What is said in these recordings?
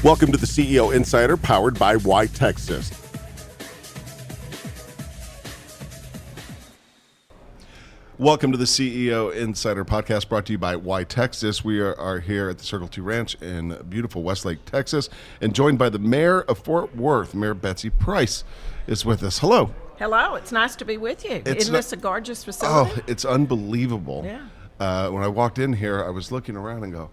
Welcome to the CEO Insider, powered by YTexas. Welcome to the CEO Insider podcast, brought to you by YTexas. We are here at the Circle 2 Ranch in beautiful Westlake, Texas, and joined by the mayor of Fort Worth. Mayor Betsy Price is with us. Hello. Hello. It's nice to be with you. Isn't this a gorgeous facility? Oh, it's unbelievable. Yeah. When I walked in here, I was looking around and go,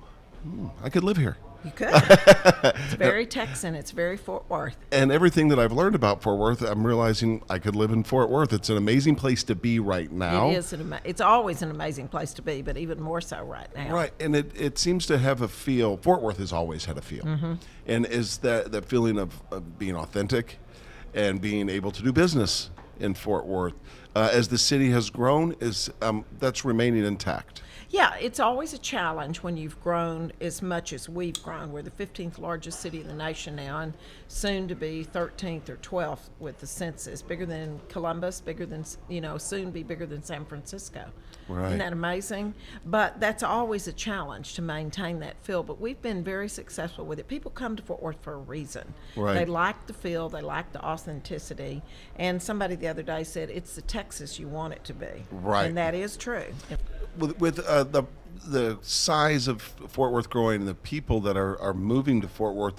I could live here. You could. It's very Texan. It's very Fort Worth. And everything that I've learned about Fort Worth, I'm realizing I could live in Fort Worth. It's an amazing place to be right now. It is. It's always an amazing place to be, but even more so right now. Right. And it seems to have a feel. Fort Worth has always had a feel. Mm-hmm. And is that feeling of being authentic and being able to do business in Fort Worth as the city has grown, that's remaining intact. Yeah, it's always a challenge when you've grown as much as we've grown. We're the 15th largest city in the nation now, and soon to be 13th or 12th with the census. Bigger than Columbus, bigger than, soon be bigger than San Francisco. Right. Isn't that amazing? But that's always a challenge to maintain that feel. But we've been very successful with it. People come to Fort Worth for a reason. Right. They like the feel, they like the authenticity. And somebody the other day said, it's the Texas you want it to be. Right. And that is true. With the size of Fort Worth growing and the people that are moving to Fort Worth,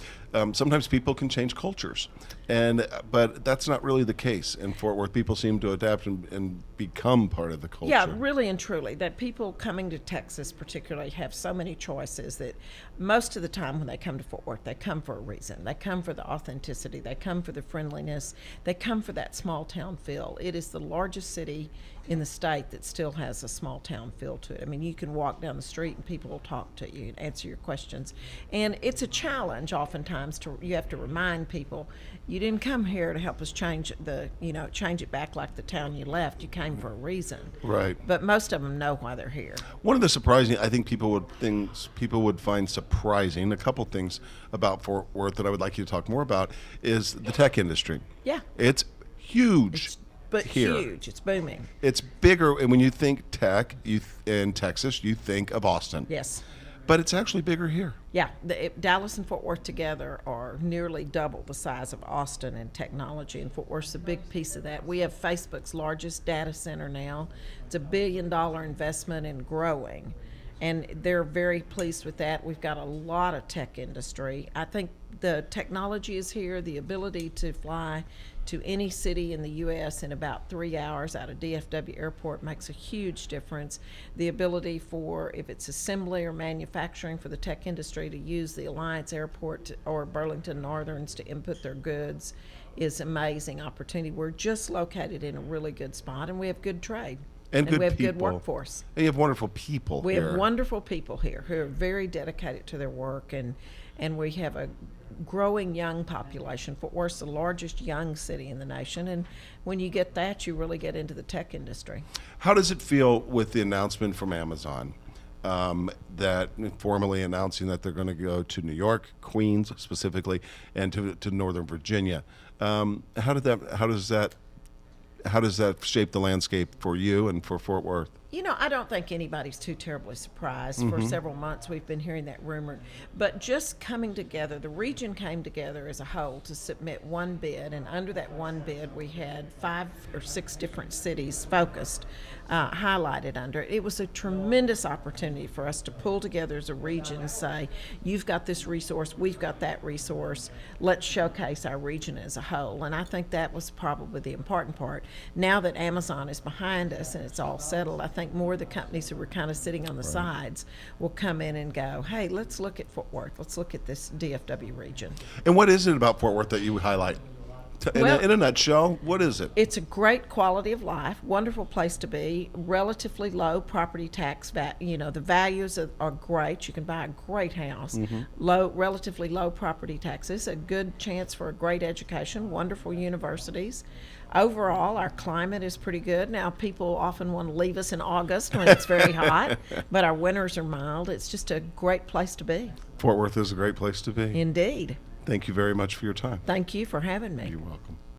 sometimes people can change cultures, but that's not really the case in Fort Worth. People seem to adapt and become part of the culture. Yeah, really and truly, that people coming to Texas particularly have so many choices that most of the time when they come to Fort Worth, they come for a reason. They come for the authenticity, they come for the friendliness, they come for that small town feel. It is the largest city in the state that still has a small town feel to it. I mean, you can walk down the street and people will talk to you and answer your questions. And it's a challenge oftentimes you have to remind people, you didn't come here to help us change it back like the town you left. You came for a reason. Right. But most of them know why they're here. One of the surprising, I think people would find surprising, a couple things about Fort Worth that I would like you to talk more about, is the tech industry. Yeah. It's huge. But here. Huge. It's booming. It's bigger, and when you think tech in Texas, you think of Austin. Yes. But it's actually bigger here. Yeah. Dallas and Fort Worth together are nearly double the size of Austin in technology, and Fort Worth's a big piece of that. We have Facebook's largest data center now. It's a $1 billion investment and growing, and they're very pleased with that. We've got a lot of tech industry. I think the technology is here, the ability to fly to any city in the U.S. in about 3 hours out of DFW Airport makes a huge difference. The ability for, if it's assembly or manufacturing for the tech industry, to use the Alliance Airport or Burlington Northerns to input their goods is amazing opportunity. We're just located in a really good spot, and we have good trade. And we have people. good workforce. And you have wonderful people We here. have wonderful people here who are very dedicated to their work, and we have a growing young population. Fort Worth's the largest young city in the nation, and when you get that, you really get into the tech industry. How does it feel with the announcement from Amazon that formally announcing that they're going to go to New York, Queens specifically, and to Northern Virginia? How does that shape the landscape for you and for Fort Worth? I don't think anybody's too terribly surprised. For several months we've been hearing that rumor. But just coming together, the region came together as a whole to submit one bid, and under that one bid we had 5 or 6 different cities focused, highlighted under it. It was a tremendous opportunity for us to pull together as a region and say, you've got this resource, we've got that resource, let's showcase our region as a whole. And I think that was probably the important part. Now that Amazon is behind us and it's all settled, I think more of the companies who were kind of sitting on the sides will come in and go, hey, let's look at Fort Worth. Let's look at this DFW region. And what is it about Fort Worth that you would highlight? In a nutshell, what is it? It's a great quality of life, wonderful place to be, relatively low property tax. The values are great. You can buy a great house. Relatively low property taxes, a good chance for a great education, wonderful universities. Overall, our climate is pretty good. Now, people often want to leave us in August when it's very hot, but our winters are mild. It's just a great place to be. Fort Worth is a great place to be. Indeed. Thank you very much for your time. Thank you for having me. You're welcome.